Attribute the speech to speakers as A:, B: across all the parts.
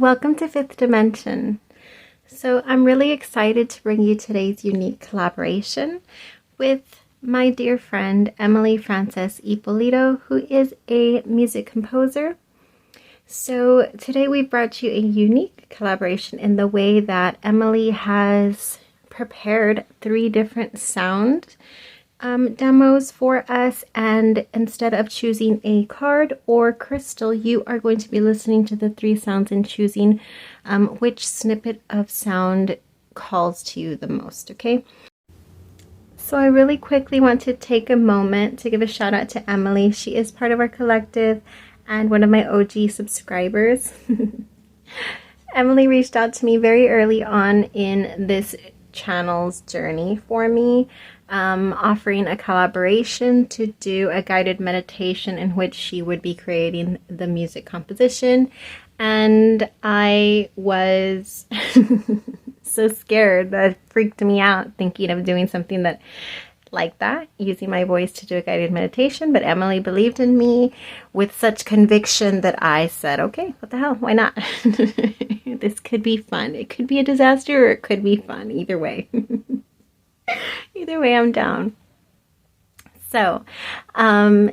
A: welcome to Fifth Dimension. So I'm really excited to bring you today's unique collaboration with my dear friend Emily Frances Ippolito, who is a music composer. So today we've brought you a unique collaboration in the way that Emily has prepared 3 different sound demos for us, and instead of choosing a card or crystal, you are going to be listening to the 3 sounds and choosing which snippet of sound calls to you the most, okay? So I really quickly want to take a moment to give a shout out to Emily. She is part of our collective and one of my OG subscribers. Emily reached out to me very early on in this channel's journey for me, offering a collaboration to do a guided meditation in which she would be creating the music composition. And I was so scared that it freaked me out thinking of doing something that like that, using my voice to do a guided meditation. But Emily believed in me with such conviction that I said, okay, what the hell, why not? This could be fun. It could be a disaster or it could be fun. Either way. Either way, I'm down. So,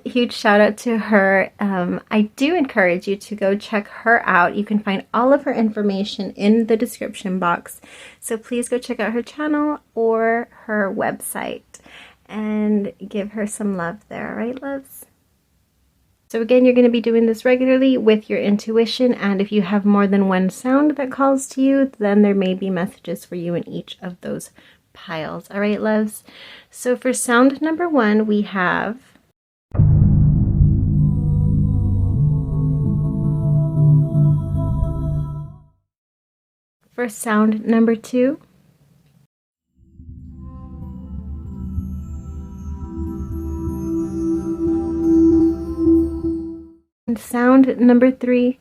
A: huge shout out to her. I do encourage you to go check her out. You can find all of her information in the description box. So please go check out her channel or her website and give her some love there, all right, loves? So again, you're going to be doing this regularly with your intuition, and if you have more than one sound that calls to you, then there may be messages for you in each of those piles. All right, loves? So for sound number 1, we have for sound number 2, and sound number 3.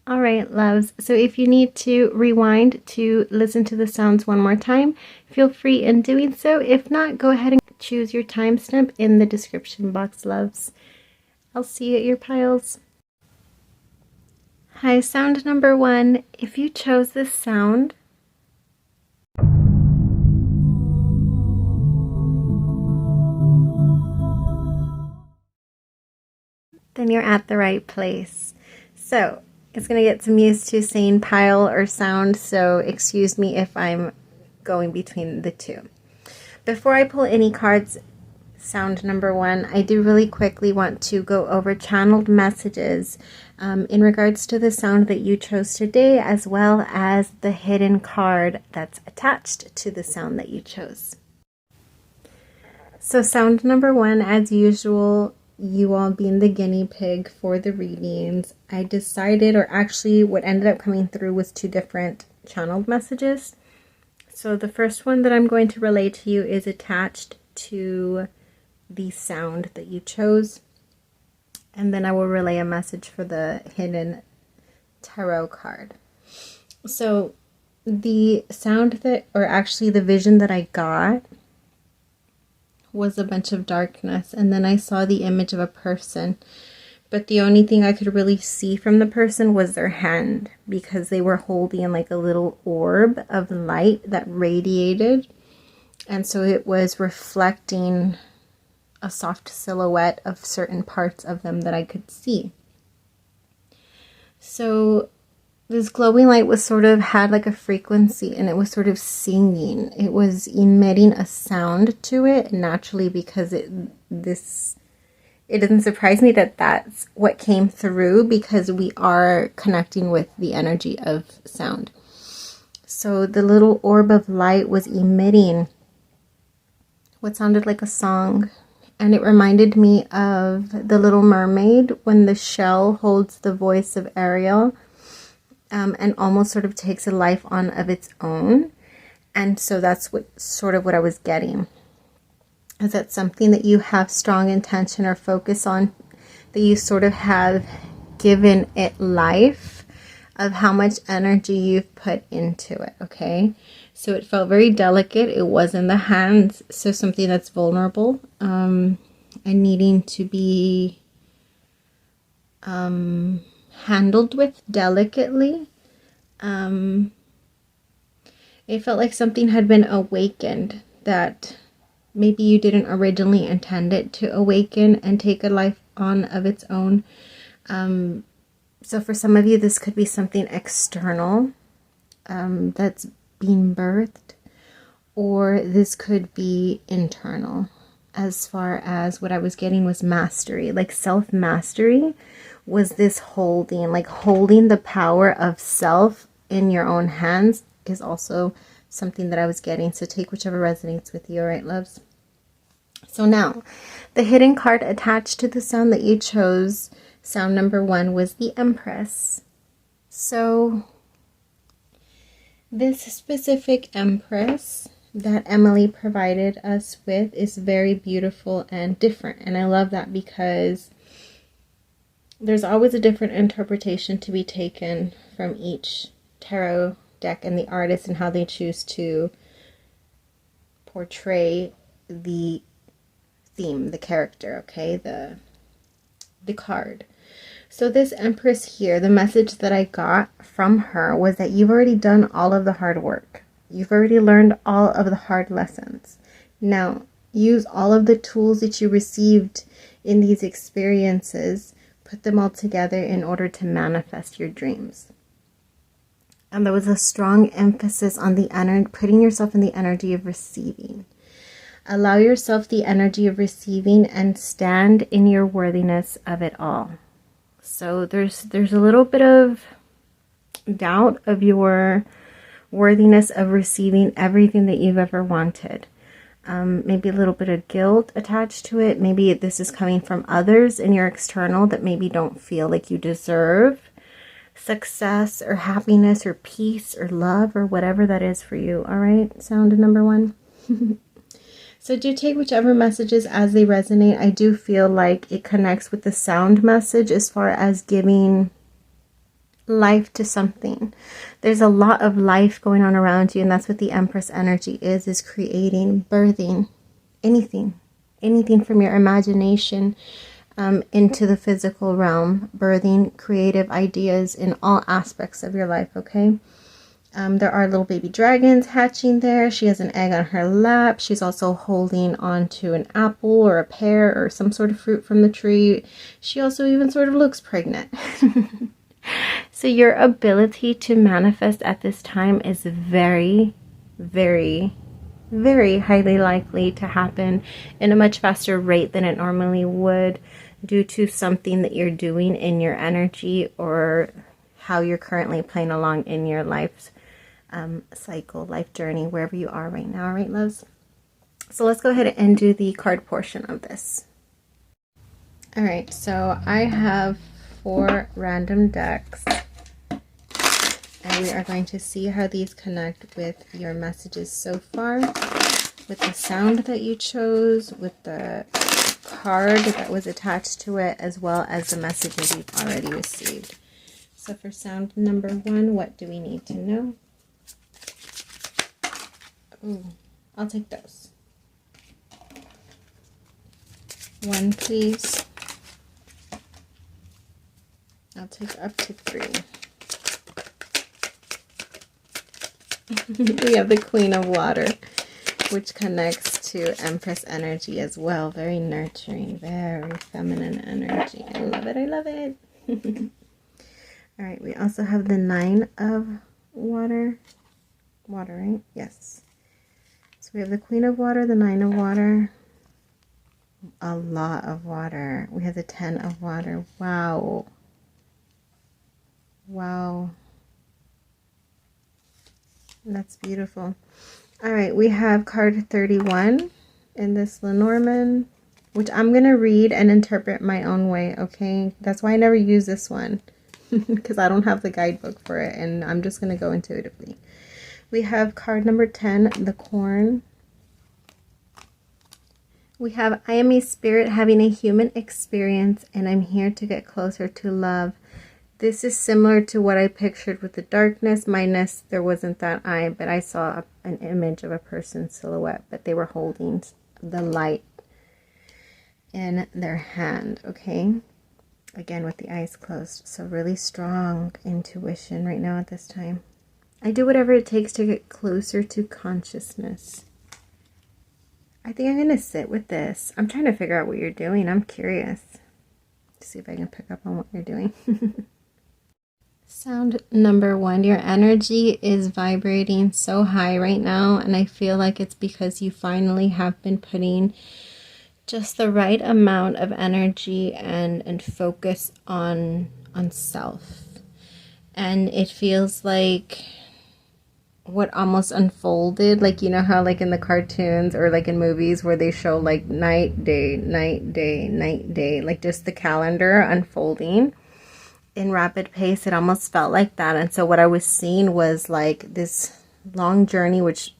A: All right, loves. So if you need to rewind to listen to the sounds one more time, feel free in doing so. If not, go ahead and choose your timestamp in the description box, loves. I'll see you at your piles. Hi, sound number 1. If you chose this sound, then you're at the right place. So it's going to get some used to saying pile or sound, so excuse me if I'm going between the two. Before I pull any cards, sound number 1, I do really quickly want to go over channeled messages in regards to the sound that you chose today, as well as the hidden card that's attached to the sound that you chose. So sound number 1, as usual, you all being the guinea pig for the readings, I decided, or actually what ended up coming through was 2 different channeled messages. So the first one that I'm going to relay to you is attached to the sound that you chose, and then I will relay a message for the hidden tarot card. So the sound that, or actually the vision that I got, was a bunch of darkness, and then I saw the image of a person, but the only thing I could really see from the person was their hand, because they were holding like a little orb of light that radiated, and so it was reflecting a soft silhouette of certain parts of them that I could see. So this glowing light was sort of had like a frequency, and it was sort of singing. It was emitting a sound to it naturally, because it doesn't surprise me that that's what came through, because we are connecting with the energy of sound. So the little orb of light was emitting what sounded like a song, and it reminded me of The Little Mermaid when the shell holds the voice of Ariel. And almost sort of takes a life on of its own. And so that's what I was getting. Is that something that you have strong intention or focus on, that you sort of have given it life, of how much energy you've put into it, okay? So it felt very delicate. It was in the hands, so something that's vulnerable and needing to be handled with delicately. It felt like something had been awakened that maybe you didn't originally intend it to awaken and take a life on of its own. So for some of you, this could be something external that's being birthed, or this could be internal. As far as what I was getting was mastery, like self-mastery was this holding, like holding the power of self in your own hands is also something that I was getting. So take whichever resonates with you, all right, loves? So now, the hidden card attached to the sound that you chose, sound number 1, was the Empress. So this specific Empress that Emily provided us with is very beautiful and different. And I love that because there's always a different interpretation to be taken from each tarot deck and the artist and how they choose to portray the theme, the character, okay, the card. So this Empress here, the message that I got from her was that you've already done all of the hard work. You've already learned all of the hard lessons. Now, use all of the tools that you received in these experiences, put them all together in order to manifest your dreams. And there was a strong emphasis on the putting yourself in the energy of receiving. Allow yourself the energy of receiving and stand in your worthiness of it all. So there's a little bit of doubt of your worthiness of receiving everything that you've ever wanted. Maybe a little bit of guilt attached to it. Maybe this is coming from others in your external that maybe don't feel like you deserve success or happiness or peace or love or whatever that is for you. All right, sound number 1. So do take whichever messages as they resonate. I do feel like it connects with the sound message as far as giving life to something. There's a lot of life going on around you, and that's what the Empress energy is creating, birthing anything from your imagination into the physical realm, birthing creative ideas in all aspects of your life, okay? There are little baby dragons hatching there. She has an egg on her lap. She's also holding on to an apple or a pear or some sort of fruit from the tree. She also even sort of looks pregnant. So your ability to manifest at this time is very, very, very highly likely to happen in a much faster rate than it normally would due to something that you're doing in your energy or how you're currently playing along in your life's cycle, life journey, wherever you are right now, right, loves? So let's go ahead and do the card portion of this. All right, so I have 4 random decks, and we are going to see how these connect with your messages so far, with the sound that you chose, with the card that was attached to it, as well as the messages you've already received. So for sound number 1, what do we need to know? Ooh, I'll take those. 1, please. I'll take up to 3. We have the Queen of Water, which connects to Empress energy as well. Very nurturing, very feminine energy. I love it. I love it. All right, we also have the 9 of Water. Water, right? Yes. So we have the Queen of Water, the 9 of Water, a lot of water. We have the 10 of Water. Wow. Wow. That's beautiful. All right, we have card 31 in this 𝕊𝕚𝕚, which I'm going to read and interpret my own way, okay? That's why I never use this one, because I don't have the guidebook for it, and I'm just going to go intuitively. We have card number 10, the Corn. We have, I am a spirit having a human experience, and I'm here to get closer to love. This is similar to what I pictured with the darkness, minus there wasn't that eye, but I saw an image of a person's silhouette, but they were holding the light in their hand, okay? Again, with the eyes closed. So really strong intuition right now at this time. I do whatever it takes to get closer to consciousness. I think I'm going to sit with this. I'm trying to figure out what you're doing. I'm curious. See if I can pick up on what you're doing. Sound number 1, your energy is vibrating so high right now, and I feel like it's because you finally have been putting just the right amount of energy and focus on self. And it feels like what almost unfolded, like, you know how like in the cartoons or like in movies where they show like night, day, night, day, night, day, like just the calendar unfolding in rapid pace. It almost felt like that. And so what I was seeing was like this long journey, which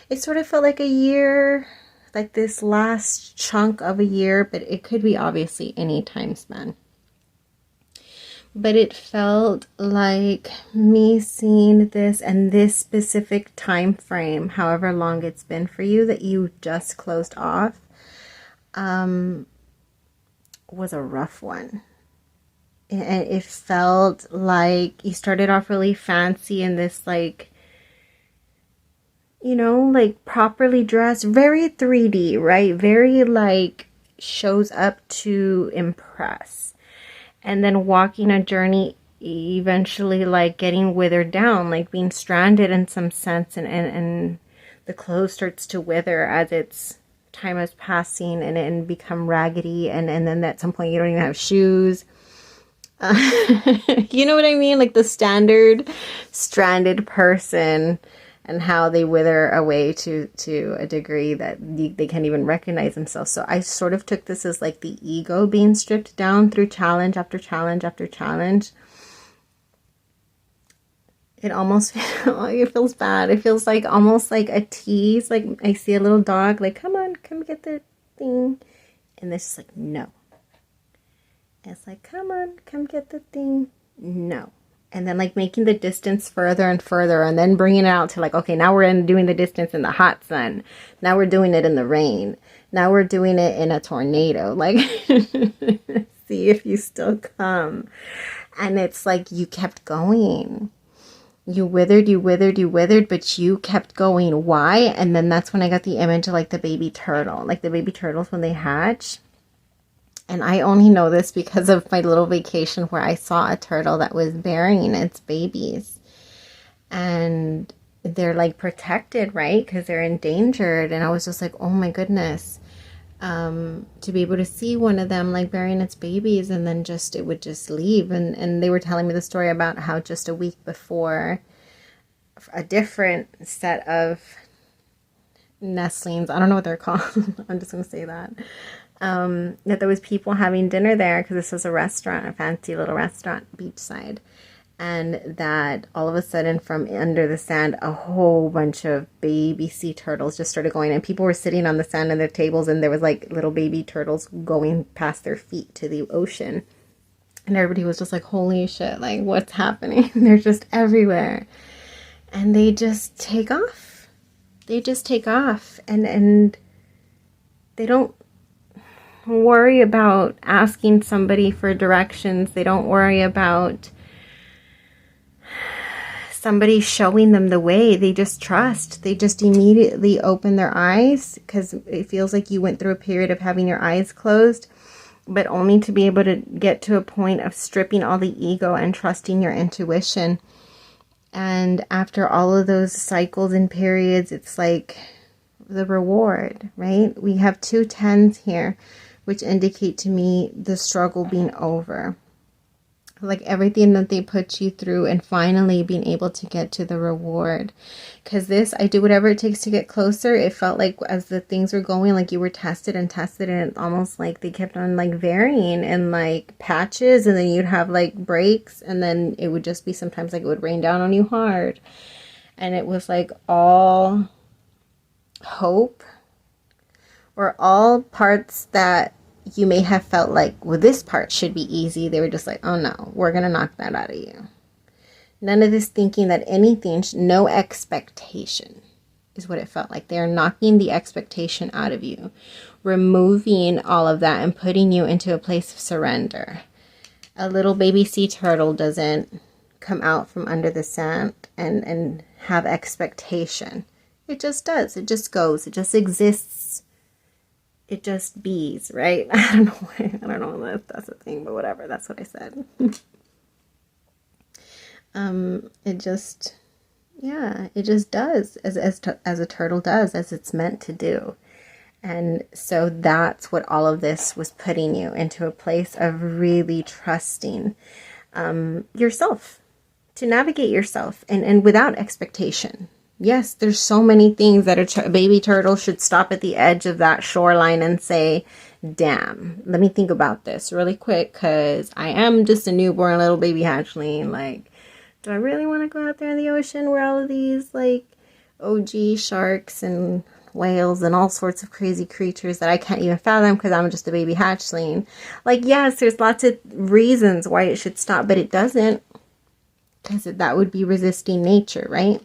A: it sort of felt like a year, like this last chunk of a year, but it could be obviously any time span. But it felt like me seeing this and this specific time frame, however long it's been for you, that you just closed off, was a rough one. And it felt like you started off really fancy in this, like, you know, like properly dressed, very 3D, right? Very like shows up to impress. And then walking a journey, eventually like getting withered down, like being stranded in some sense, and the clothes starts to wither as its time is passing and become raggedy, and then at some point you don't even have shoes. You know what I mean? Like the standard stranded person and how they wither away to a degree that they can't even recognize themselves. So I sort of took this as like the ego being stripped down through challenge after challenge after challenge. It almost it feels bad. It feels like almost like a tease. Like I see a little dog, like, come on, come get the thing. And this is like, no. It's like, come on, come get the thing. No. And then like making the distance further and further, and then bringing it out to like, okay, now we're doing the distance in the hot sun. Now we're doing it in the rain. Now we're doing it in a tornado. Like, see if you still come. And it's like you kept going. You withered, you withered, you withered, but you kept going. Why? And then that's when I got the image of like the baby turtle. Like the baby turtles when they hatch. And I only know this because of my little vacation where I saw a turtle that was bearing its babies. And they're like protected, right? Because they're endangered. And I was just like, oh my goodness. To be able to see one of them like bearing its babies, and then just it would just leave. And they were telling me the story about how just a week before, a different set of nestlings, I don't know what they're called. I'm just going to say that. That there was people having dinner there because this was a restaurant, a fancy little restaurant, beachside, and that all of a sudden from under the sand a whole bunch of baby sea turtles just started going, and people were sitting on the sand in their tables, and there was like little baby turtles going past their feet to the ocean, and everybody was just like, holy shit, like what's happening? They're just everywhere, and they just take off. They just take off, and they don't worry about asking somebody for directions. They don't worry about somebody showing them the way. They just trust. They just immediately open their eyes, because it feels like you went through a period of having your eyes closed, but only to be able to get to a point of stripping all the ego and trusting your intuition. And after all of those cycles and periods, it's like the reward, right? We have 2 10s here, which indicate to me the struggle being over. Like everything that they put you through, and finally being able to get to the reward. Because this, I do whatever it takes to get closer. It felt like as the things were going, like you were tested and tested, and it's almost like they kept on like varying in like patches, and then you'd have like breaks, and then it would just be sometimes like it would rain down on you hard. And it was like all hope, or all parts that you may have felt like, well, this part should be easy. They were just like, oh no, we're going to knock that out of you. None of this thinking that anything, no expectation is what it felt like. They're knocking the expectation out of you, removing all of that and putting you into a place of surrender. A little baby sea turtle doesn't come out from under the sand and have expectation. It just does. It just goes. It just exists. It just bees, right? I don't know if that's a thing, but whatever. That's what I said. It just does as a turtle does, as it's meant to do. And so that's what all of this was putting you into, a place of really trusting yourself, to navigate yourself and without expectation. Yes, there's so many things that a baby turtle should stop at the edge of that shoreline and say, damn, let me think about this really quick, because I am just a newborn little baby hatchling. Like, do I really want to go out there in the ocean where all of these like OG sharks and whales and all sorts of crazy creatures that I can't even fathom because I'm just a baby hatchling? Like, yes, there's lots of reasons why it should stop, but it doesn't, because that would be resisting nature, right?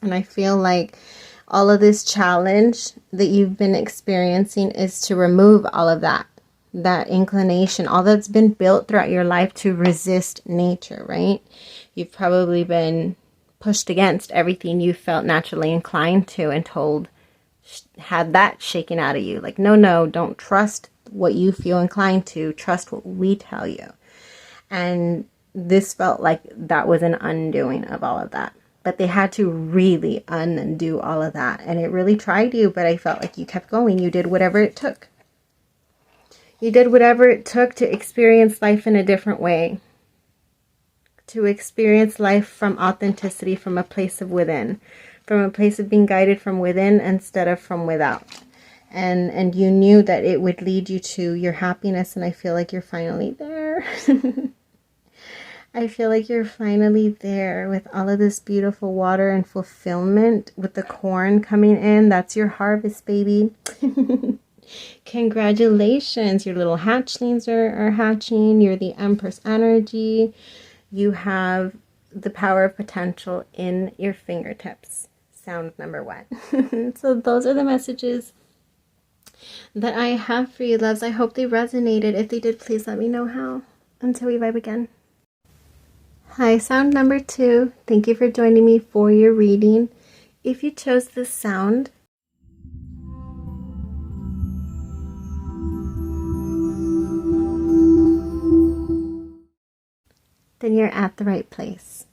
A: And I feel like all of this challenge that you've been experiencing is to remove all of that inclination, all that's been built throughout your life to resist nature, right? You've probably been pushed against everything you felt naturally inclined to and told, had that shaken out of you. Like, no, don't trust what you feel inclined to. Trust what we tell you. And this felt like that was an undoing of all of that. But they had to really undo all of that. And it really tried you, but I felt like you kept going. You did whatever it took. You did whatever it took to experience life in a different way. To experience life from authenticity, from a place of within. From a place of being guided from within instead of from without. And you knew that it would lead you to your happiness. And I feel like you're finally there. I feel like you're finally there with all of this beautiful water and fulfillment, with the corn coming in. That's your harvest, baby. Congratulations. Your little hatchlings are hatching. You're the Empress energy. You have the power of potential in your fingertips. Sound number 1. So those are the messages that I have for you, loves. I hope they resonated. If they did, please let me know how. Until we vibe again. Hi, sound number 2. Thank you for joining me for your reading. If you chose this sound, then you're at the right place.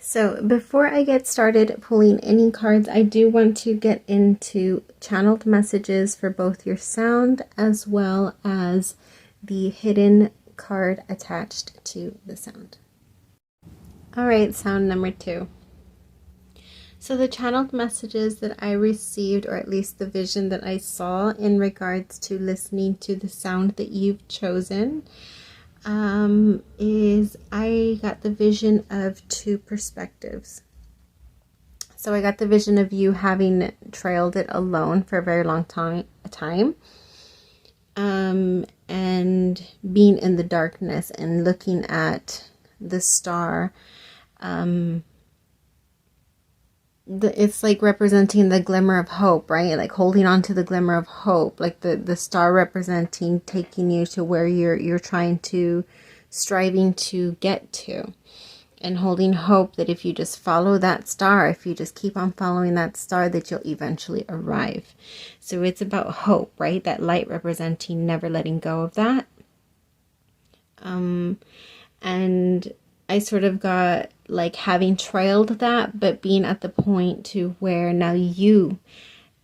A: So before I get started pulling any cards, I do want to get into channeled messages for both your sound as well as the hidden card attached to the sound. All right, sound number 2. So the channeled messages that I received, or at least the vision that I saw in regards to listening to the sound that you've chosen, is I got the vision of 2 perspectives. So I got the vision of you having trailed it alone for a very long time, and being in the darkness and looking at the star. It's like representing the glimmer of hope, right? Like holding on to the glimmer of hope, like the star representing taking you to where you're striving to get to, and holding hope that if you just follow that star, if you just keep on following that star, that you'll eventually arrive. So it's about hope, right? That light representing never letting go of that. And I sort of got like having trailed that, but being at the point to where now you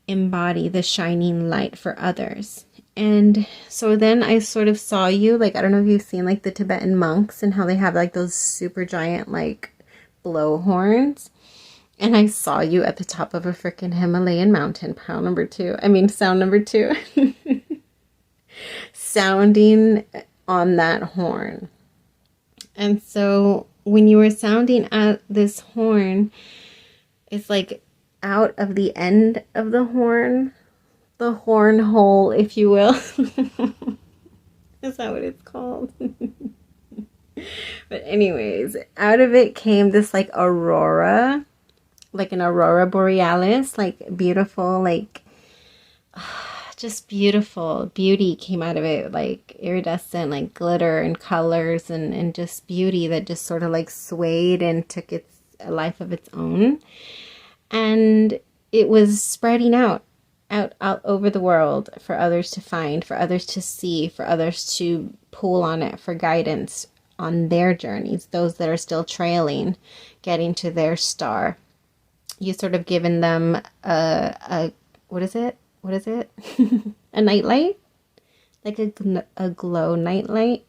A: embody the shining light for others. And so then I sort of saw you, like, I don't know if you've seen like the Tibetan monks and how they have like those super giant like blow horns. And I saw you at the top of a freaking Himalayan mountain, sound number 2, sounding on that horn. And so when you were sounding at this horn, it's like out of the end of the horn, the horn hole, if you will. Is that what it's called? But anyways, out of it came this like aurora, like an aurora borealis, like beautiful, like just beautiful beauty came out of it, like iridescent, like glitter and colors and just beauty that just sort of like swayed and took a life of its own. And it was spreading out over the world for others to find, for others to see, for others to pull on it for guidance on their journeys, those that are still trailing, getting to their star. You sort of given them a what is it? A nightlight, like a glow nightlight,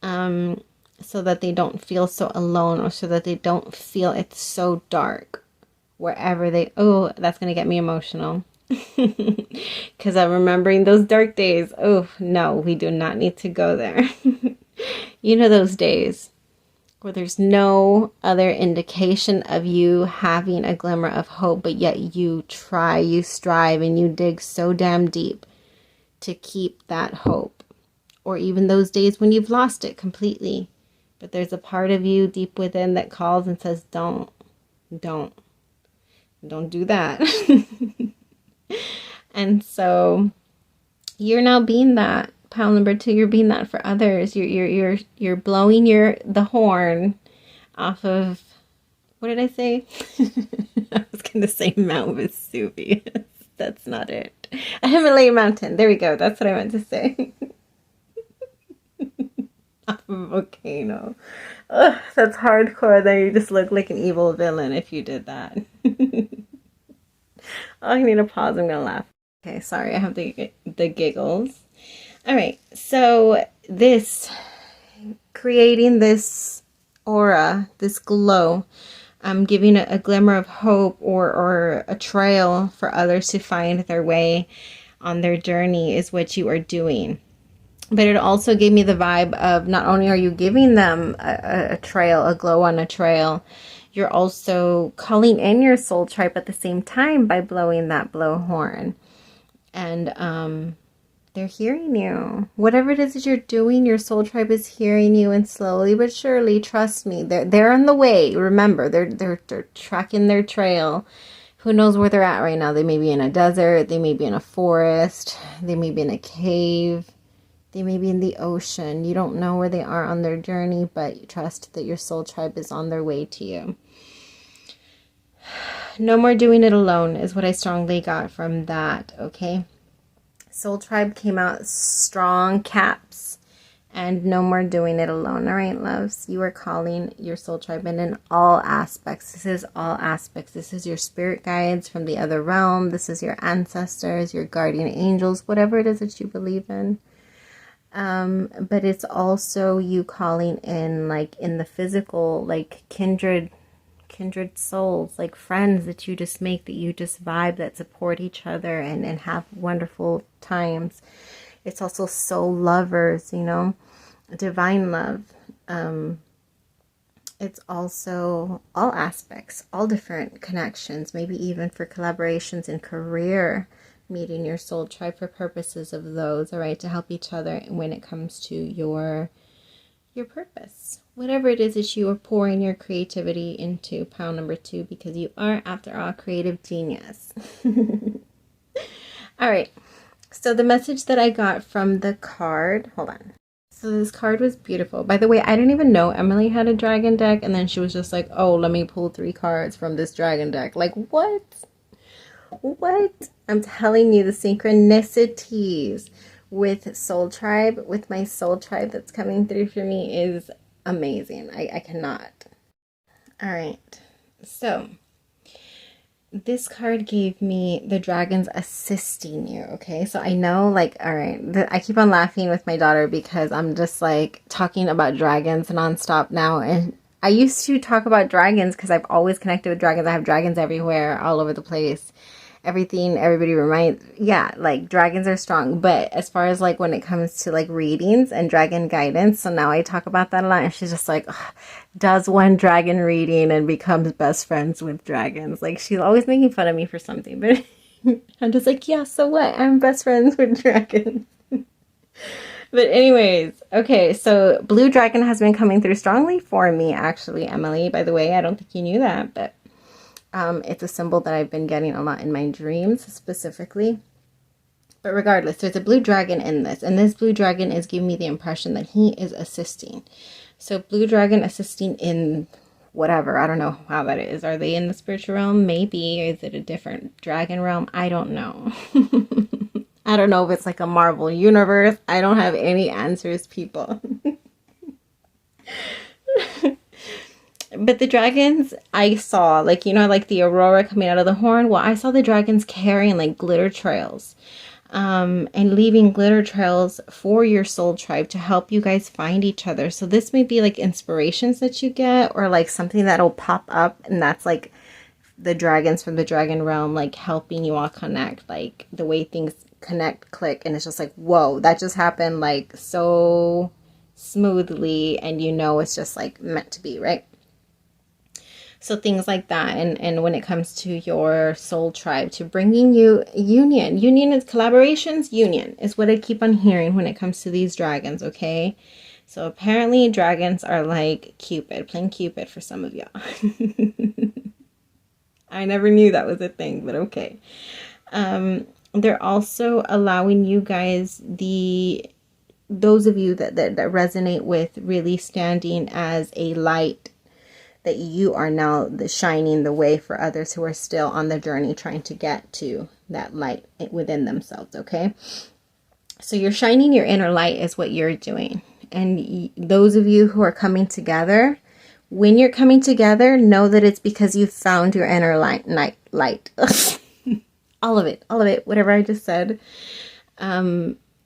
A: so that they don't feel so alone, or so that they don't feel it's so dark wherever they. Oh, that's gonna get me emotional. Because I'm remembering those dark days. Oh, no, we do not need to go there. You know those days where there's no other indication of you having a glimmer of hope, but yet you try, you strive, and you dig so damn deep to keep that hope. Or even those days when you've lost it completely, but there's a part of you deep within that calls and says, don't do that. And so you're now being that, pile number 2. You're being that for others. You're blowing the horn off of, what did I say? I was gonna say Mount Vesuvius. That's not it. A Himalayan mountain. There we go. That's what I meant to say. Off of a volcano. Ugh, that's hardcore. Then you just look like an evil villain if you did that. Oh, I need to pause. I'm gonna laugh. Okay, sorry, I have the giggles. All right, so creating this aura, this glow, giving a glimmer of hope or a trail for others to find their way on their journey is what you are doing. But it also gave me the vibe of not only are you giving them a trail, a glow on a trail, you're also calling in your soul tribe at the same time by blowing that blow horn. And they're hearing you. Whatever it is that you're doing, your soul tribe is hearing you, and slowly but surely, trust me, they're on the way. Remember, they're tracking their trail. Who knows where they're at right now? They may be in a desert, they may be in a forest, they may be in a cave, they may be in the ocean. You don't know where they are on their journey, but trust that your soul tribe is on their way to you. No more doing it alone is what I strongly got from that, okay? Soul tribe came out strong, caps, and no more doing it alone. All right, loves, you are calling your soul tribe in all aspects. This is all aspects. This is your spirit guides from the other realm. This is your ancestors, your guardian angels, whatever it is that you believe in. But it's also you calling in, like, in the physical, like kindred souls, like friends that you just make, that you just vibe, that support each other and have wonderful times. It's also soul lovers, you know, divine love. It's also all aspects, all different connections, maybe even for collaborations in career, meeting your soul tribe for purposes of those, all right, to help each other when it comes to your purpose, whatever it is that you are pouring your creativity into, pile number 2, because you are, after all, a creative genius. All right, so the message that I got from the card, hold on. So this card was beautiful. By the way, I didn't even know Emily had a dragon deck, and then she was just like, oh, let me pull 3 cards from this dragon deck. Like, what? I'm telling you, the synchronicities with soul tribe, with my soul tribe that's coming through for me is amazing. I cannot. All right, so this card gave me the dragons assisting you, okay? So I know, like, all right, I keep on laughing with my daughter because I'm just like talking about dragons nonstop now, and I used to talk about dragons because I've always connected with dragons. I have dragons everywhere, all over the place. Everything, everybody reminds, yeah, like dragons are strong. But as far as like when it comes to like readings and dragon guidance, so now I talk about that a lot, and she's just like, does one dragon reading and becomes best friends with dragons. Like, she's always making fun of me for something, but I'm just like, yeah, so what? I'm best friends with dragons. But anyways, okay, so blue dragon has been coming through strongly for me, actually, Emily. By the way, I don't think you knew that, but it's a symbol that I've been getting a lot in my dreams, specifically. But regardless, there's a blue dragon in this, and this blue dragon is giving me the impression that he is assisting. So blue dragon assisting in whatever, I don't know how that is. Are they in the spiritual realm? Maybe. Or is it a different dragon realm? I don't know. I don't know if it's like a Marvel universe. I don't have any answers, people. But the dragons I saw, like, you know, like the aurora coming out of the horn. Well, I saw the dragons carrying like glitter trails. And leaving glitter trails for your soul tribe to help you guys find each other. So this may be like inspirations that you get, or like something that'll pop up, and that's like the dragons from the dragon realm, like helping you all connect, like the way things connect, click, and it's just like, whoa, that just happened like so smoothly, and you know it's just like meant to be, right? So things like that. And when it comes to your soul tribe, to bringing you union. Union is collaborations. Union is what I keep on hearing when it comes to these dragons, okay? So apparently dragons are like Cupid, playing Cupid for some of y'all. I never knew that was a thing, but okay. They're also allowing you guys, those of you that resonate with really standing as a light, that you are now shining the way for others who are still on the journey trying to get to that light within themselves, okay? So you're shining your inner light is what you're doing. And those of you who are coming together, when you're coming together, know that it's because you found your inner light. all of it, whatever I just said.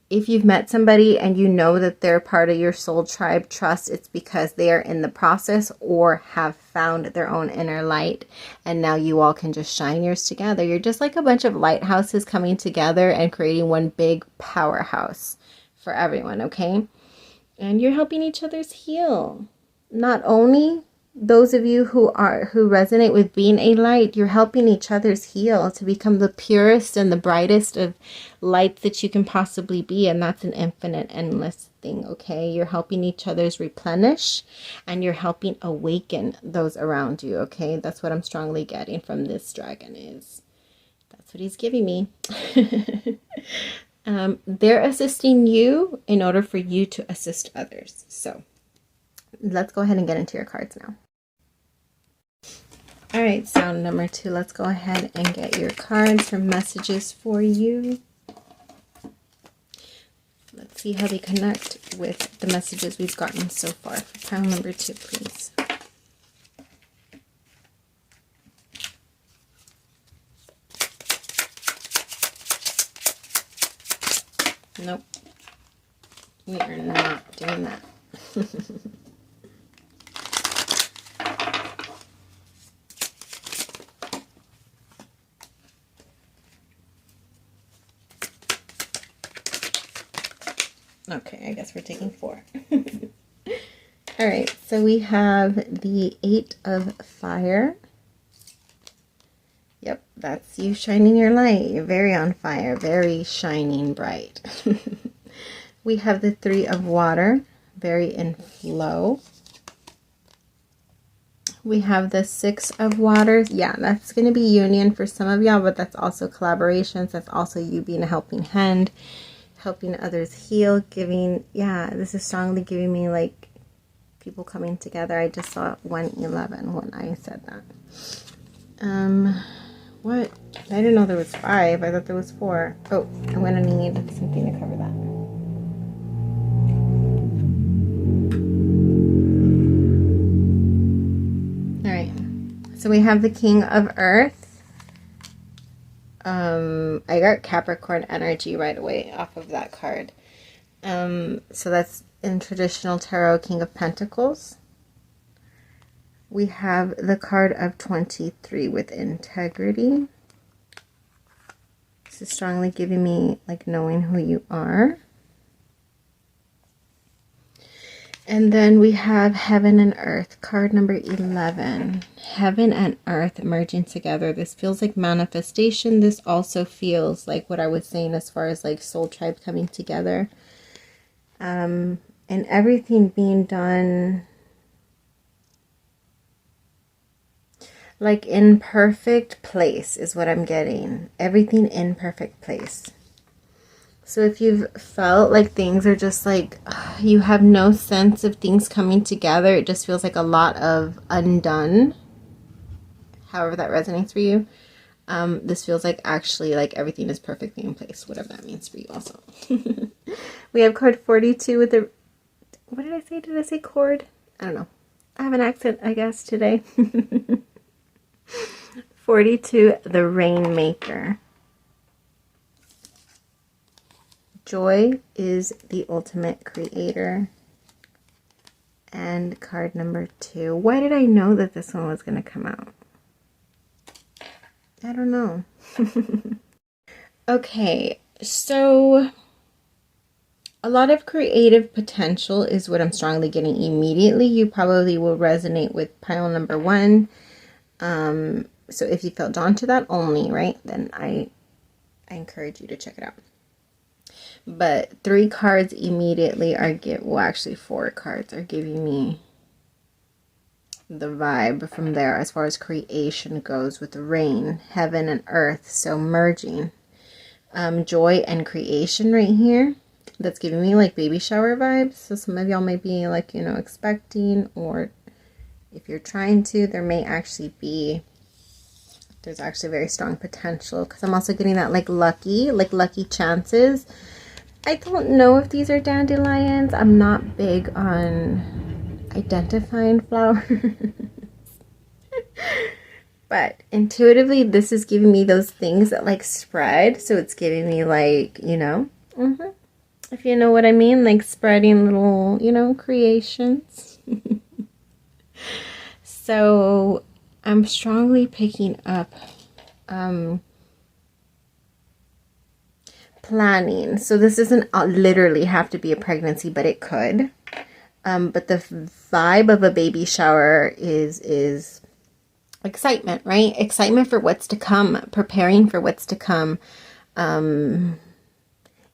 A: If you've met somebody and you know that they're part of your soul tribe, trust it's because they are in the process or have found their own inner light, and now you all can just shine yours together. You're just like a bunch of lighthouses coming together and creating one big powerhouse for everyone, okay? And you're helping each other's heal. Not only those of you who resonate with being a light, you're helping each other's heal to become the purest and the brightest of lights that you can possibly be. And that's an infinite, endless thing, okay? You're helping each other's replenish, and you're helping awaken those around you, okay? That's what I'm strongly getting from this dragon is. That's what he's giving me. They're assisting you in order for you to assist others. So let's go ahead and get into your cards now. All right, sound number 2. Let's go ahead and get your cards for messages for you. Let's see how they connect with the messages we've gotten so far. For pile number 2, please. Nope. We are not doing that. Okay, I guess we're taking 4. All right, so we have the 8 of fire. Yep, that's you shining your light. You're very on fire, very shining bright. We have the 3 of water, very in flow. We have the 6 of water. Yeah, that's going to be union for some of y'all, but that's also collaborations. That's also you being a helping hand, helping others heal, giving. Yeah, this is strongly giving me like people coming together. I just saw 111 when I said that. What? I didn't know there was 5. I thought there was 4. Oh, I'm going to need something to cover that. Alright, so we have the King of Earth. I got Capricorn energy right away off of that card. So that's in traditional tarot, King of Pentacles. We have the card of 23 with integrity. This is strongly giving me like knowing who you are. And then we have Heaven and Earth, card number 11. Heaven and Earth merging together. This feels like manifestation. This also feels like what I was saying as far as like soul tribe coming together. And everything being done like in perfect place is what I'm getting. Everything in perfect place. So if you've felt like things are just like, you have no sense of things coming together, it just feels like a lot of undone, however that resonates for you, this feels like actually like everything is perfectly in place, whatever that means for you also. We have card 42 with the, what did I say? Did I say chord? I don't know. I have an accent, I guess, today. 42, the Rainmaker. Joy is the ultimate creator. And card number 2. Why did I know that this one was going to come out? I don't know. Okay, so a lot of creative potential is what I'm strongly getting immediately. You probably will resonate with pile number 1. So if you felt drawn to that only, right, then I encourage you to check it out. But 3 cards immediately are well, actually 4 cards are giving me the vibe from there as far as creation goes with rain, heaven and earth. So merging joy and creation right here. That's giving me like baby shower vibes. So some of y'all may be like, you know, expecting, or if you're trying to, there may actually be, there's actually very strong potential, because I'm also getting that like lucky chances. I don't know if these are dandelions. I'm not big on identifying flowers. But intuitively, this is giving me those things that like spread. So it's giving me like, you know, if you know what I mean, like spreading little, you know, creations. So I'm strongly picking up planning. So this doesn't literally have to be a pregnancy, but it could. But the vibe of a baby shower is excitement, right? Excitement for what's to come, preparing for what's to come,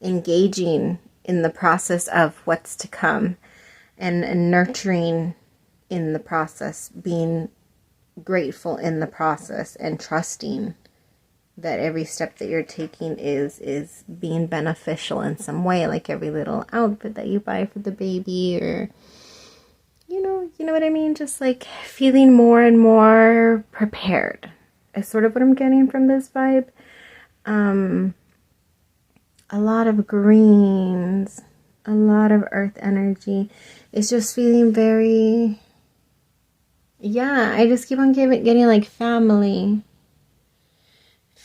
A: engaging in the process of what's to come, and nurturing in the process, being grateful in the process, and trusting that every step that you're taking is being beneficial in some way, like every little outfit that you buy for the baby, or you know what I mean, just like feeling more and more prepared is sort of what I'm getting from this vibe. A lot of greens, a lot of earth energy. It's just feeling very, yeah, I just keep on getting like family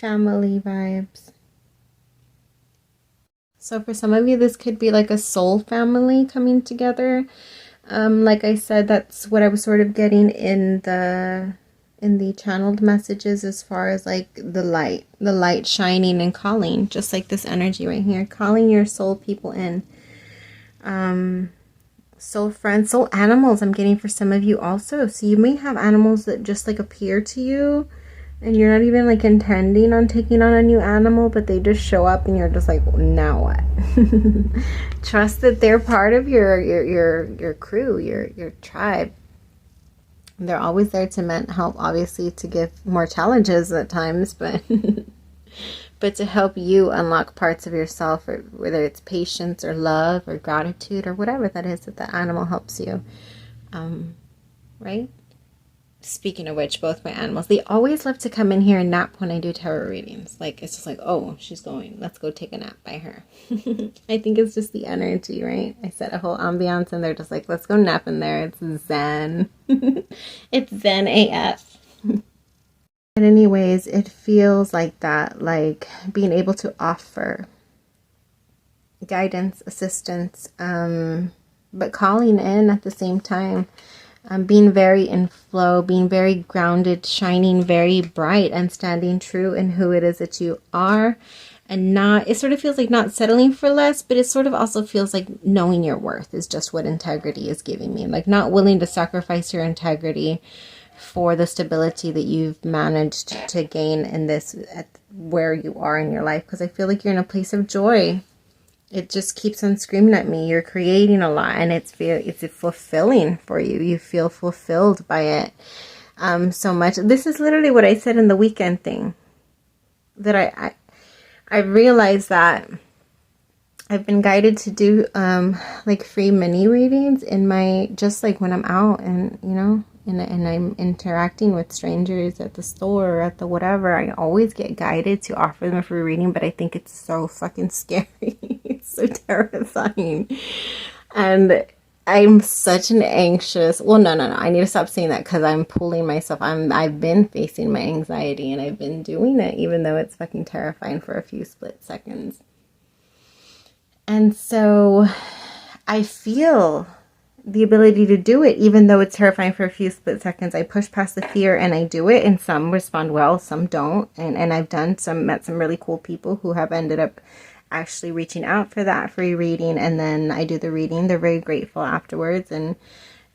A: vibes. So for some of you, this could be like a soul family coming together. Like I said, that's what I was sort of getting in the channeled messages, as far as like the light shining and calling, just like this energy right here, calling your soul people in. Soul friends, soul animals I'm getting for some of you also. So you may have animals that just like appear to you, and you're not even like intending on taking on a new animal, but they just show up and you're just like, now what? Trust that they're part of your crew, your tribe. They're always there to help, obviously, to give more challenges at times, but but to help you unlock parts of yourself, or whether it's patience or love or gratitude or whatever that is that the animal helps you. Right? Speaking of which, both my animals, they always love to come in here and nap when I do tarot readings. Like, it's just like, oh, she's going, let's go take a nap by her. I think it's just the energy, right? I set a whole ambiance and they're just like, let's go nap in there. It's zen. It's zen AF. But anyways, it feels like that, like being able to offer guidance, assistance, but calling in at the same time. Being very in flow, being very grounded, shining very bright, and standing true in who it is that you are, and not, it sort of feels like not settling for less, but it sort of also feels like knowing your worth is just what integrity is giving me. Like not willing to sacrifice your integrity for the stability that you've managed to gain in this, at where you are in your life. Because I feel like you're in a place of joy. It just keeps on screaming at me. You're creating a lot, and it's fulfilling for you. You feel fulfilled by it so much. This is literally what I said in the weekend thing, that I realized that I've been guided to do like free mini readings in my, just like when I'm out and, you know, and I'm interacting with strangers at the store or at the whatever. I always get guided to offer them a free reading, but I think it's so fucking scary. It's so terrifying. And I'm such an anxious, well, no, I need to stop saying that, because I'm pulling myself. I've been facing my anxiety, and I've been doing it, even though it's fucking terrifying for a few split seconds. And so I feel the ability to do it, even though it's terrifying for a few split seconds. I push past the fear and I do it, and some respond well, some don't. And I've met some really cool people who have ended up actually reaching out for that free reading, and then I do the reading. They're very grateful afterwards, and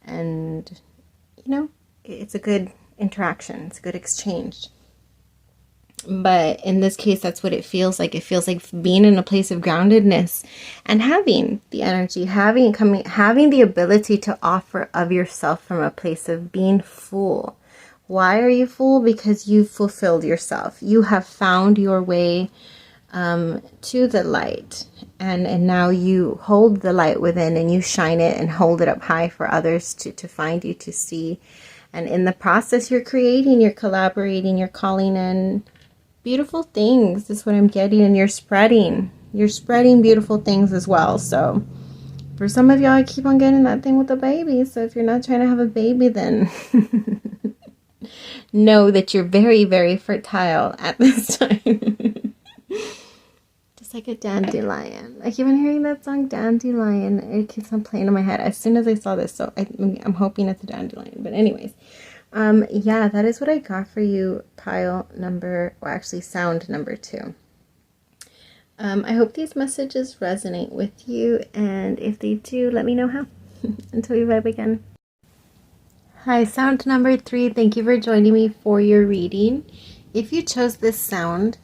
A: you know, it's a good interaction. It's a good exchange. But in this case, that's what it feels like. It feels like being in a place of groundedness and having the energy, having the ability to offer of yourself from a place of being full. Why are you full? Because you've fulfilled yourself. You have found your way to the light, and now you hold the light within, and you shine it and hold it up high for others to find you, to see. And in the process, you're creating, you're collaborating, you're calling in beautiful things. This is what I'm getting. And you're spreading beautiful things as well. So for some of y'all, I keep on getting that thing with the baby. So if you're not trying to have a baby, then know that you're very, very fertile at this time. Just like a dandelion. I keep on hearing that song, Dandelion. It keeps on playing in my head as soon as I saw this. So I'm hoping it's a dandelion. But anyways, yeah, that is what I got for you, sound number 2. I hope these messages resonate with you, and if they do, let me know how. Until we vibe again. Hi, sound number 3. Thank you for joining me for your reading. If you chose this sound,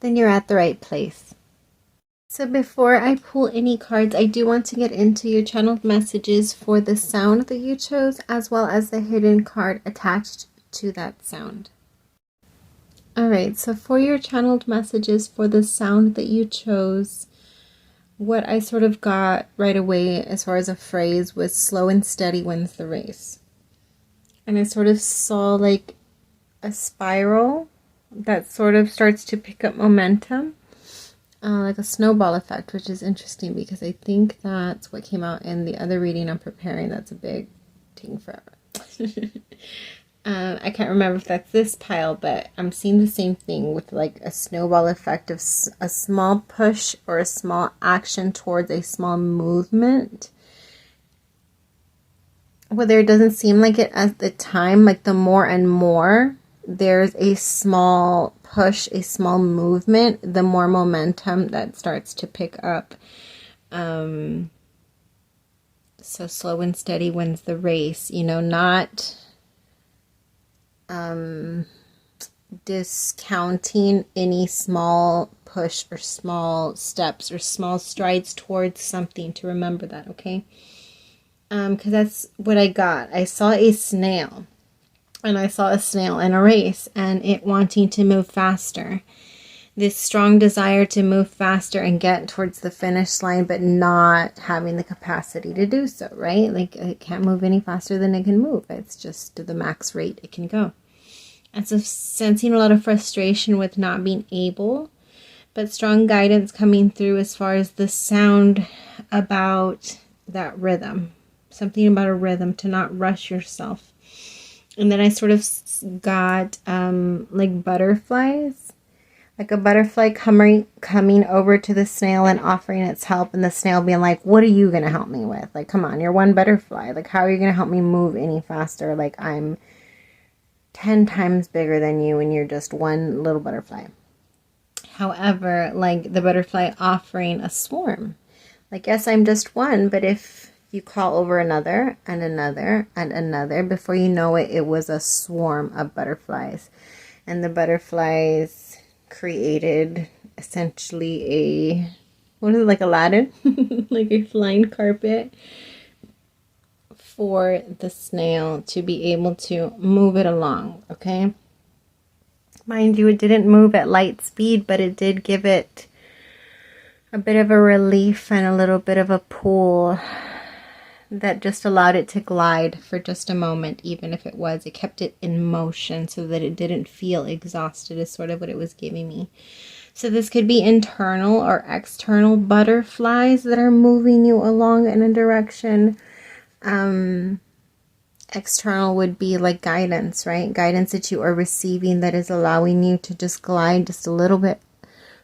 A: then you're at the right place. So before I pull any cards, I do want to get into your channeled messages for the sound that you chose, as well as the hidden card attached to that sound. Alright, so for your channeled messages for the sound that you chose, what I sort of got right away as far as a phrase was slow and steady wins the race. And I sort of saw like a spiral that sort of starts to pick up momentum. Like a snowball effect, which is interesting because I think that's what came out in the other reading I'm preparing. That's a big thing forever. I can't remember if that's this pile, but I'm seeing the same thing with like a snowball effect of a small push or a small action towards a small movement. Whether it doesn't seem like it at the time, like the more and more there's a small push, a small movement, the more momentum that starts to pick up. So slow and steady wins the race, you know, not discounting any small push or small steps or small strides towards something, to remember that, okay? Because that's what I got. I saw a snail. And I saw a snail in a race, and it wanting to move faster. This strong desire to move faster and get towards the finish line, but not having the capacity to do so, right? Like, it can't move any faster than it can move. It's just the max rate it can go. And so sensing a lot of frustration with not being able, but strong guidance coming through as far as the sound about that rhythm. Something about a rhythm, to not rush yourself. And then I sort of got like butterflies Like a butterfly coming over to the snail and offering its help, and the snail being like, what are you going to help me with? Like, come on, you're one butterfly. Like, how are you going to help me move any faster? Like, I'm 10 times bigger than you and you're just one little butterfly. However, like the butterfly offering a swarm. Like, yes, I'm just one, but if you call over another and another and another, before you know it, it was a swarm of butterflies. And the butterflies created essentially a, what is it, like Aladdin? Like a flying carpet for the snail to be able to move it along, okay? Mind you, it didn't move at light speed, but it did give it a bit of a relief and a little bit of a pull that just allowed it to glide for just a moment, even if it kept it in motion so that it didn't feel exhausted, is sort of what it was giving me. So this could be internal or external butterflies that are moving you along in a direction. External would be like guidance, right? Guidance that you are receiving that is allowing you to just glide just a little bit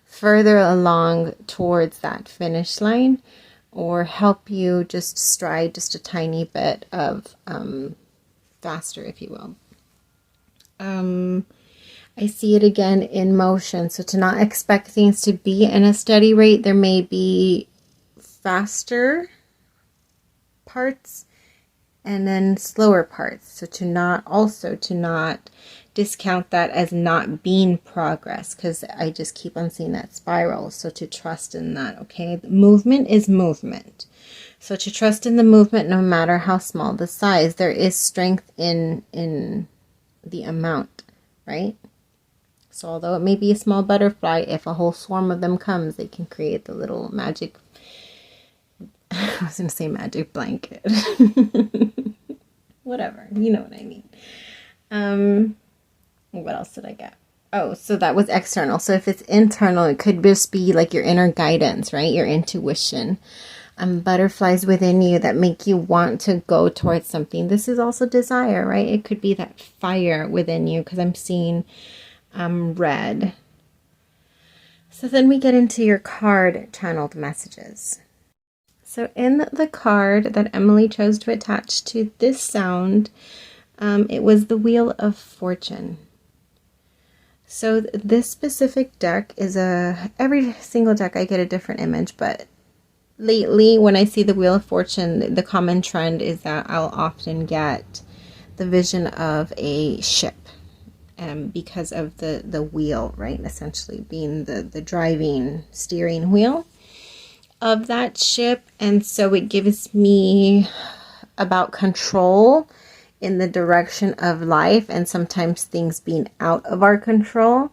A: further along towards that finish line, or help you just stride just a tiny bit of faster, if you will. I see it again in motion. So to not expect things to be in a steady rate, there may be faster parts and then slower parts. So to not discount that as not being progress, because I just keep on seeing that spiral. So to trust in that, okay? Movement is movement. So to trust in the movement, no matter how small the size, there is strength in the amount, right? So although it may be a small butterfly, if a whole swarm of them comes, they can create the little magic, I was going to say magic blanket. Whatever, you know what I mean. What else did I get? Oh, so that was external. So if it's internal, it could just be like your inner guidance, right? Your intuition. Butterflies within you that make you want to go towards something. This is also desire, right? It could be that fire within you, because I'm seeing red. So then we get into your card channeled messages. So in the card that Emily chose to attach to this sound, it was the Wheel of Fortune. So this specific deck is every single deck I get a different image, but lately when I see the Wheel of Fortune, the common trend is that I'll often get the vision of a ship. Because of the wheel, right? Essentially being the driving steering wheel of that ship. And so it gives me about control in the direction of life, and sometimes things being out of our control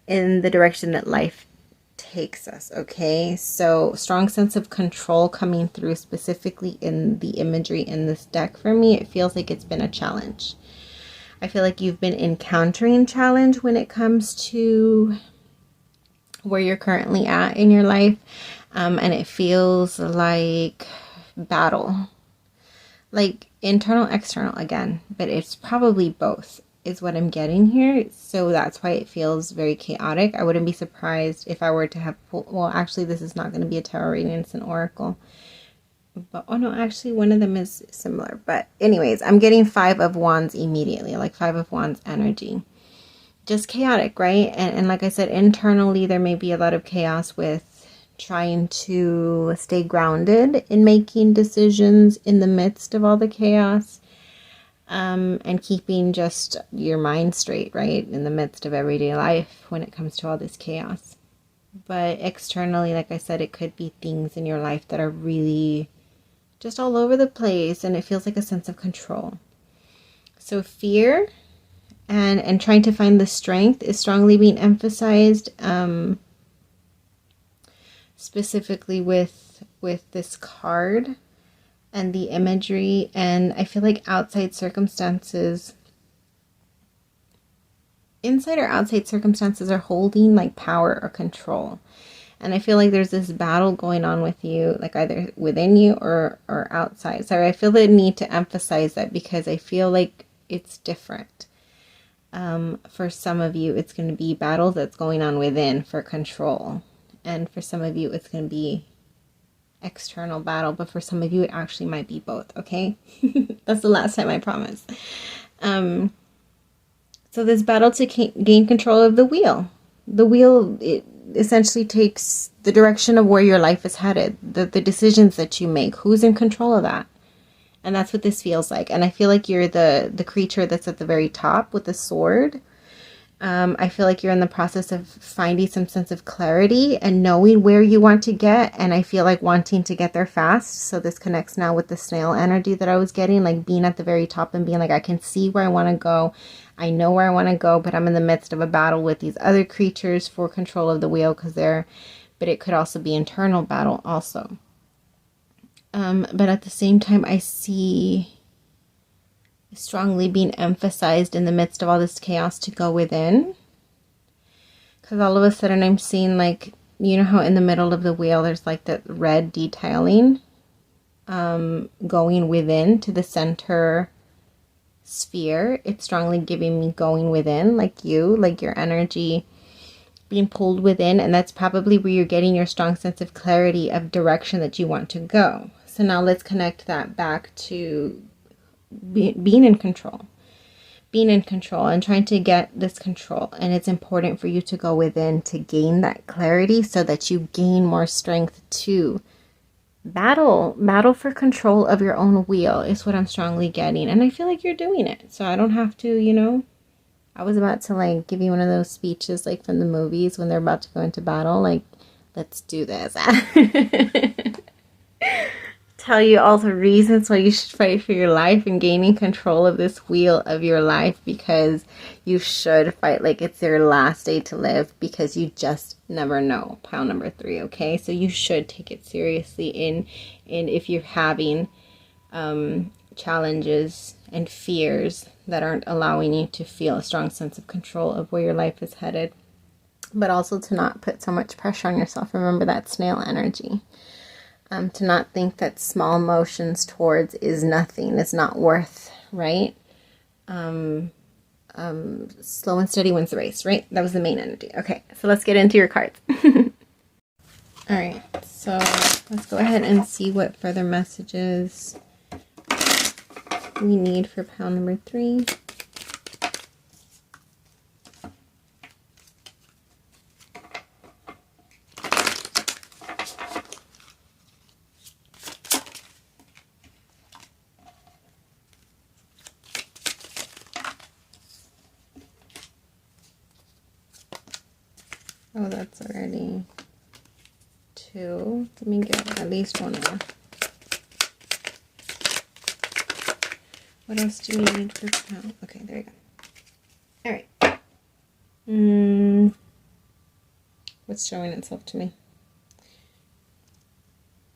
A: in the direction that life takes us, okay? So strong sense of control coming through specifically in the imagery in this deck for me. It feels like it's been a challenge. I feel like you've been encountering challenge when it comes to where you're currently at in your life. And it feels like battle. Like internal, external again. But it's probably both is what I'm getting here. So that's why it feels very chaotic. I wouldn't be surprised if I were to have pulled... Well, actually, this is not going to be a tarot reading. It's an oracle. But, oh no, actually one of them is similar. But anyways, I'm getting 5 of Wands immediately, like 5 of Wands energy. Just chaotic, right? And like I said, internally there may be a lot of chaos with trying to stay grounded in making decisions in the midst of all the chaos. And keeping just your mind straight, right? In the midst of everyday life when it comes to all this chaos. But externally, like I said, it could be things in your life that are really just all over the place, and it feels like a sense of control. So fear and trying to find the strength is strongly being emphasized, specifically with this card and the imagery. And I feel like inside or outside circumstances are holding like power or control. And I feel like there's this battle going on with you, like either within you or outside. So I feel the need to emphasize that because I feel like it's different. For some of you, it's going to be battles that's going on within for control. And for some of you, it's going to be external battle. But for some of you, it actually might be both, okay? That's the last time, I promise. So this battle to gain control of the wheel. The wheel, it essentially takes the direction of where your life is headed. The decisions that you make. Who's in control of that? And that's what this feels like. And I feel like you're the creature that's at the very top with the sword. I feel like you're in the process of finding some sense of clarity and knowing where you want to get. And I feel like wanting to get there fast. So this connects now with the snail energy that I was getting. Like being at the very top and being like, I can see where I want to go. I know where I want to go. But I'm in the midst of a battle with these other creatures for control of the wheel. But it could also be internal battle also. But at the same time, I see strongly being emphasized in the midst of all this chaos to go within. Because all of a sudden I'm seeing, like, you know how in the middle of the wheel there's like that red detailing going within to the center sphere. It's strongly giving me going within, like your energy being pulled within, and that's probably where you're getting your strong sense of clarity of direction that you want to go. So now let's connect that back to being in control. Being in control and trying to get this control. And it's important for you to go within to gain that clarity so that you gain more strength to battle for control of your own wheel is what I'm strongly getting. And I feel like you're doing it. So I don't have to, you know, I was about to like give you one of those speeches like from the movies when they're about to go into battle. Like, let's do this. Tell you all the reasons why you should fight for your life and gaining control of this wheel of your life, because you should fight like it's your last day to live, because you just never know. Pile number 3, okay? So you should take it seriously in if you're having challenges and fears that aren't allowing you to feel a strong sense of control of where your life is headed. But also to not put so much pressure on yourself. Remember that snail energy. To not think that small motions towards is nothing, is not worth, right? Slow and steady wins the race, right? That was the main energy. Okay, so let's get into your cards. All right, so let's go ahead and see what further messages we need for pile number 3. Oh, that's already 2. Let me get at least 1 more. What else do we need for now? Okay, there you go. All right. What's showing itself to me?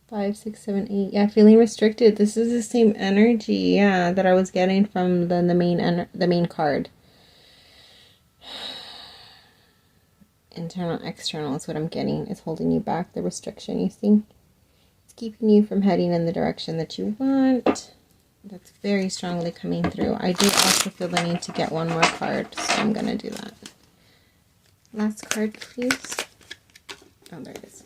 A: 5, 6, 7, 8. Yeah, feeling restricted. This is the same energy, yeah, that I was getting from the main card. Internal, external is what I'm getting. It's holding you back, the restriction, you see? It's keeping you from heading in the direction that you want. That's very strongly coming through. I do also feel the need to get 1 more card, so I'm going to do that. Last card, please. Oh, there it is.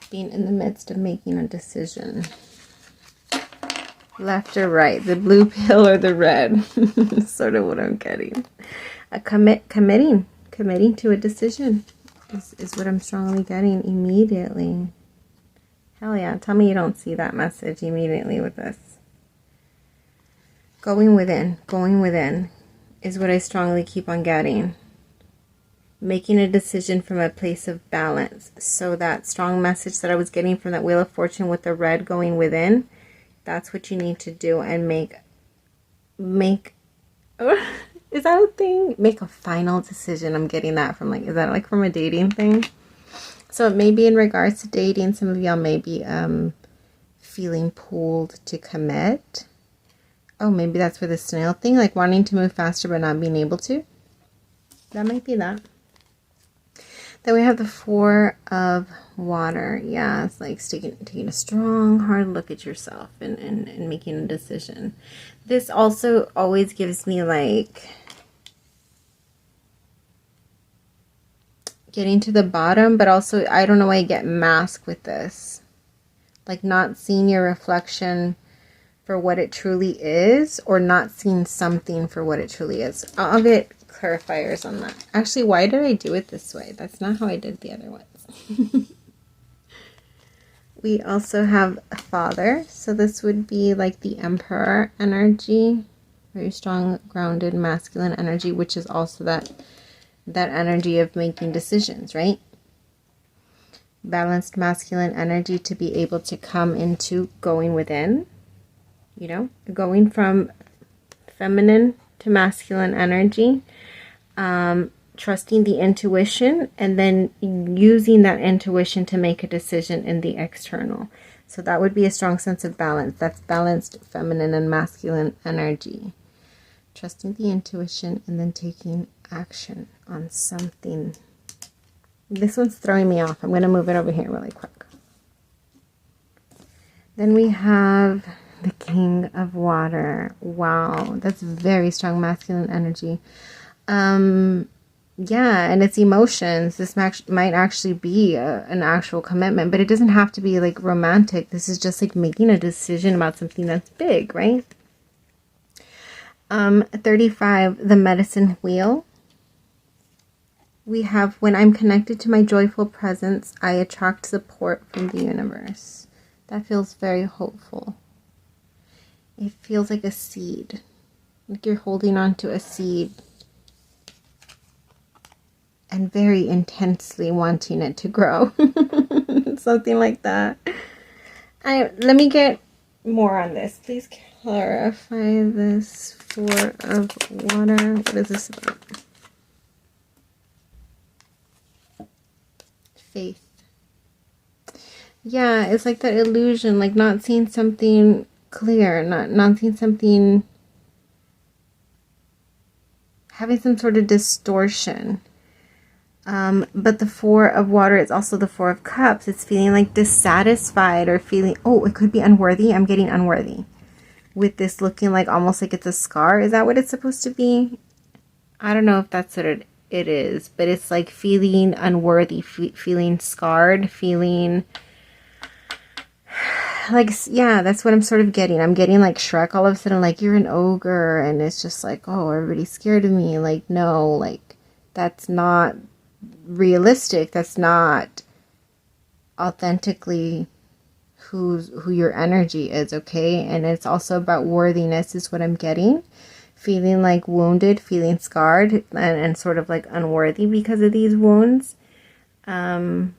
A: Being in the midst of making a decision. Left or right, the blue pill or the red. Sort of what I'm getting. Committing to a decision is what I'm strongly getting immediately. Hell yeah, tell me you don't see that message immediately with this. Going within is what I strongly keep on getting. Making a decision from a place of balance. So that strong message that I was getting from that Wheel of Fortune with the red going within, that's what you need to do and make is that a thing? Make a final decision. I'm getting that from, like, is that like from a dating thing? So it may be in regards to dating. Some of y'all may be feeling pulled to commit. Oh, maybe that's for the snail thing, like wanting to move faster but not being able to. That might be that. Then we have the Four of Water. Yeah, it's like taking a strong, hard look at yourself and making a decision. This also always gives me like getting to the bottom, but also I don't know why I get masked with this. Like not seeing your reflection for what it truly is, or not seeing something for what it truly is. I'll get clarifiers on that. Actually, why did I do it this way? That's not how I did the other ones. We also have a Father. So this would be like the Emperor energy. Very strong, grounded, masculine energy, which is also that energy of making decisions, right? Balanced masculine energy to be able to come into going within, you know, going from feminine to masculine energy, trusting the intuition, and then using that intuition to make a decision in the external. So that would be a strong sense of balance. That's balanced feminine and masculine energy. Trusting the intuition and then taking action on something. This one's throwing me off. I'm going to move it over here really quick. Then we have the King of Water. Wow, that's very strong masculine energy. Yeah, and it's emotions. This might actually be an actual commitment, but it doesn't have to be like romantic. This is just like making a decision about something that's big, right? 35, the Medicine Wheel. We have, when I'm connected to my joyful presence, I attract support from the universe. That feels very hopeful. It feels like a seed, like you're holding on to a seed and very intensely wanting it to grow. Something like that. Let me get more on this. Please clarify this. Four of Water. What is this about? Faith. Yeah, it's like that illusion, like not seeing something clear, not seeing something, having some sort of distortion. But the Four of Water is also the Four of Cups. It's feeling like dissatisfied, or feeling, oh, it could be unworthy. I'm getting unworthy. With this looking like almost like it's a scar. Is that what it's supposed to be? I don't know if that's what it is, but it's like feeling unworthy, feeling scarred, feeling like, yeah, that's what I'm sort of getting. I'm getting like Shrek all of a sudden, like you're an ogre, and it's just like, oh, everybody's scared of me. Like, no, like that's not realistic. That's not authentically who your energy is, okay? And it's also about worthiness is what I'm getting. Feeling like wounded, feeling scarred, and sort of like unworthy because of these wounds. And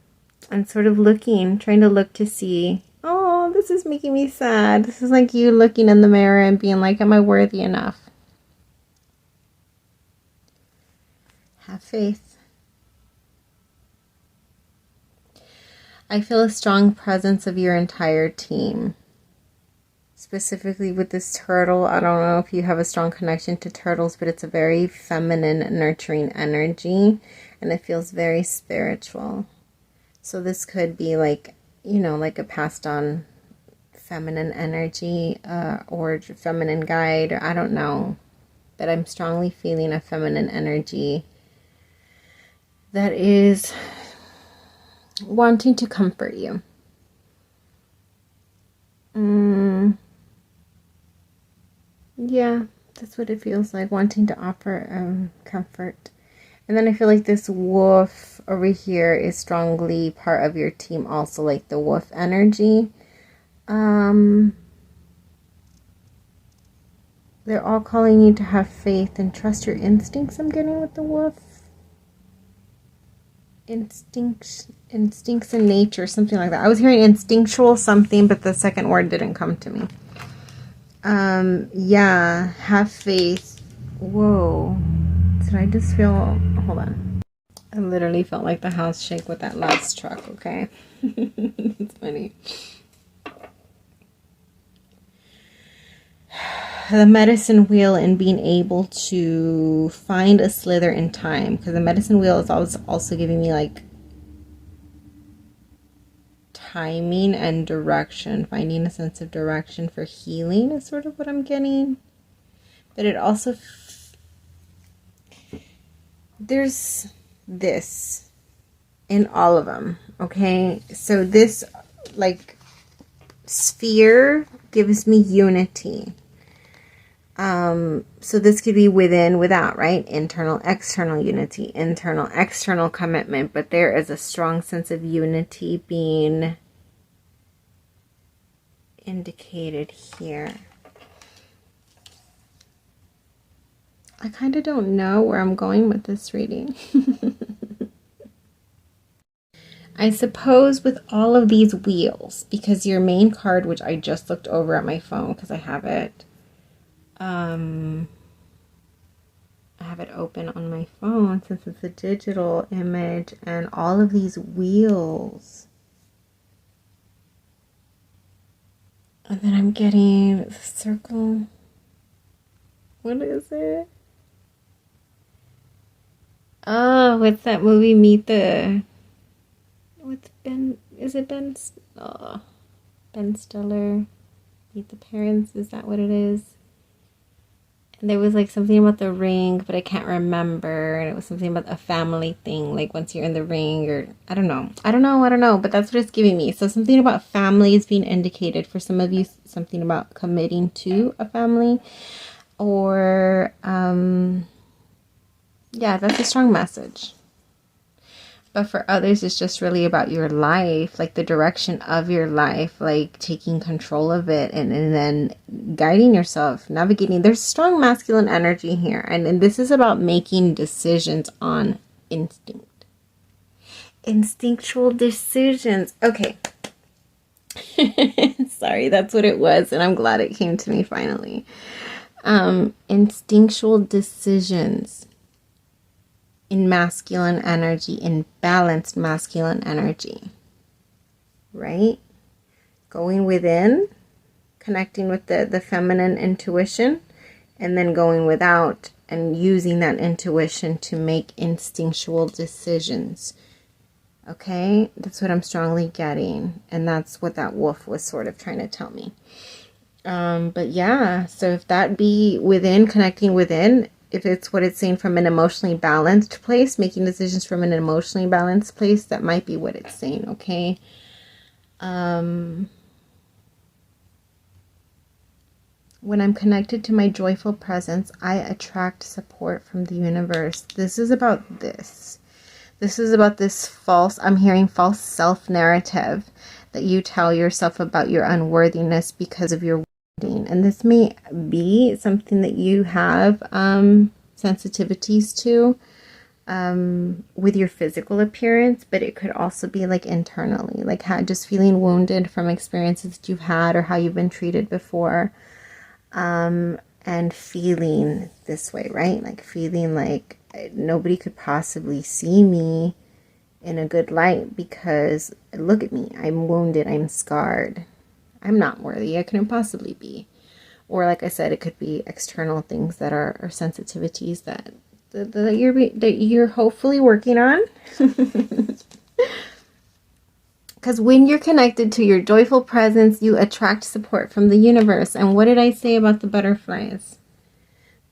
A: sort of trying to look to see, oh, this is making me sad. This is like you looking in the mirror and being like, am I worthy enough? Have faith. I feel a strong presence of your entire team. Specifically with this turtle, I don't know if you have a strong connection to turtles, but it's a very feminine, nurturing energy, and it feels very spiritual. So this could be like, you know, like a passed on feminine energy, or feminine guide, or I don't know. But I'm strongly feeling a feminine energy that is wanting to comfort you. Yeah, that's what it feels like, wanting to offer comfort. And then I feel like this wolf over here is strongly part of your team also, like the wolf energy. They're all calling you to have faith and trust your instincts, I'm getting with the wolf. Instincts in nature, something like that. I was hearing instinctual something, but the second word didn't come to me. Yeah, have faith. Whoa. Did I just feel, hold on. I literally felt like the house shake with that last truck, okay? It's funny. The medicine wheel and being able to find a slither in time, because the medicine wheel is also giving me like timing and direction. Finding a sense of direction for healing is sort of what I'm getting. But it also, there's this in all of them, okay? So this, like, sphere gives me unity. So this could be within, without, right? Internal, external unity, internal, external commitment, but there is a strong sense of unity being indicated here. I kind of don't know where I'm going with this reading. I suppose with all of these wheels, because your main card, which I just looked over at my phone because I have it, I have it open on my phone since it's a digital image, and all of these wheels. And then I'm getting the circle. What is it? Oh, what's that movie? Meet the... What's Ben? Is it Ben? Oh, Ben Stiller. Meet the Parents. Is that what it is? And there was like something about the ring, but I can't remember. And it was something about a family thing. Like once you're in the ring, or I don't know. But that's what it's giving me. So something about family is being indicated for some of you. Something about committing to a family, or yeah, that's a strong message. But for others, it's just really about your life, like the direction of your life, like taking control of it, and then guiding yourself, navigating. There's strong masculine energy here. And this is about making decisions on instinct. Instinctual decisions. Okay. Sorry, that's what it was. And I'm glad it came to me finally. Instinctual decisions. In masculine energy, in balanced masculine energy, right? Going within, connecting with the feminine intuition, and then going without and using that intuition to make instinctual decisions. Okay, that's what I'm strongly getting, and that's what that wolf was sort of trying to tell me. But yeah, so if that be within, connecting within, if it's what it's saying from an emotionally balanced place, making decisions from an emotionally balanced place, that might be what it's saying, okay? When I'm connected to my joyful presence, I attract support from the universe. This is about this. This is about this false, I'm hearing false self-narrative that you tell yourself about your unworthiness because of your wounding. And this may be something that you have sensitivities to with your physical appearance, but it could also be like internally, like just feeling wounded from experiences that you've had or how you've been treated before, and feeling this way, right? Like feeling like nobody could possibly see me in a good light because look at me, I'm wounded, I'm scarred, I'm not worthy, I couldn't possibly be. Or like I said, it could be external things that are sensitivities that you're hopefully working on. Because when you're connected to your joyful presence, you attract support from the universe. And what did I say about the butterflies?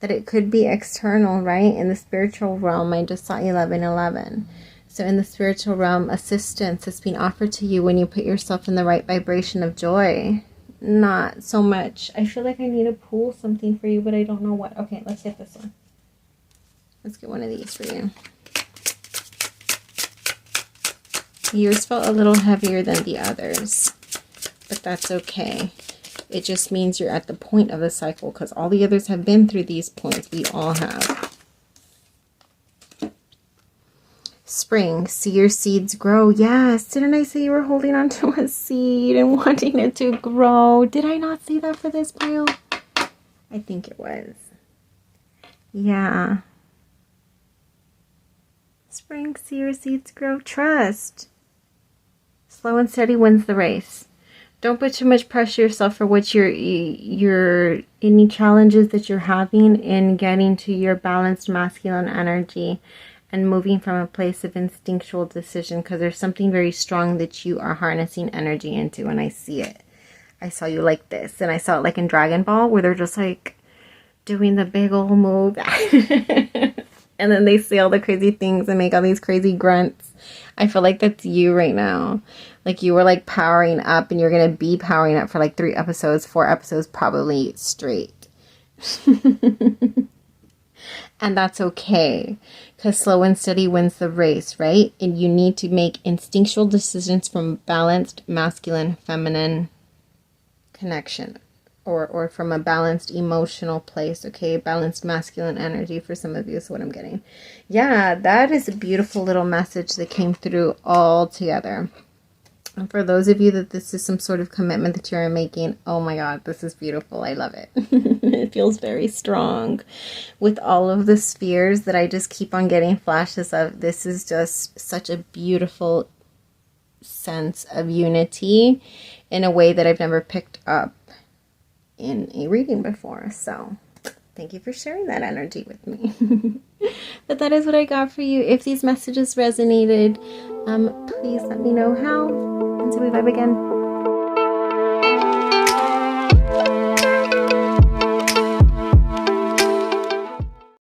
A: That it could be external, right? In the spiritual realm, I just saw 1111. So in the spiritual realm, assistance is being offered to you when you put yourself in the right vibration of joy. Not so much. I feel like I need to pull something for you, but I don't know what. Okay, let's get this one. Let's get one of these for you. Yours felt a little heavier than the others, but that's okay. It just means you're at the point of the cycle because all the others have been through these points. We all have. Spring, see your seeds grow. Yes, didn't I say you were holding on to a seed and wanting it to grow? Did I not say that for this pile? I think it was. Yeah. Spring, see your seeds grow. Trust. Slow and steady wins the race. Don't put too much pressure yourself for what any challenges that you're having in getting to your balanced masculine energy and moving from a place of instinctual decision, because there's something very strong that you are harnessing energy into, and I see it. I saw you like this, and I saw it like in Dragon Ball, where they're just like doing the big old move. And then they say all the crazy things and make all these crazy grunts. I feel like that's you right now. Like you were like powering up, and you're going to be powering up for like 3 episodes, 4 episodes probably straight. And that's okay, because slow and steady wins the race, right? And you need to make instinctual decisions from balanced masculine feminine connection, or from a balanced emotional place. Okay, balanced masculine energy for some of you is what I'm getting. Yeah, that is a beautiful little message that came through all together. And for those of you that this is some sort of commitment that you're making, oh my God, this is beautiful. I love it. It feels very strong with all of the spheres that I just keep on getting flashes of. This is just such a beautiful sense of unity in a way that I've never picked up in a reading before. So thank you for sharing that energy with me. But that is what I got for you. If these messages resonated, please let me know how. Until we vibe again.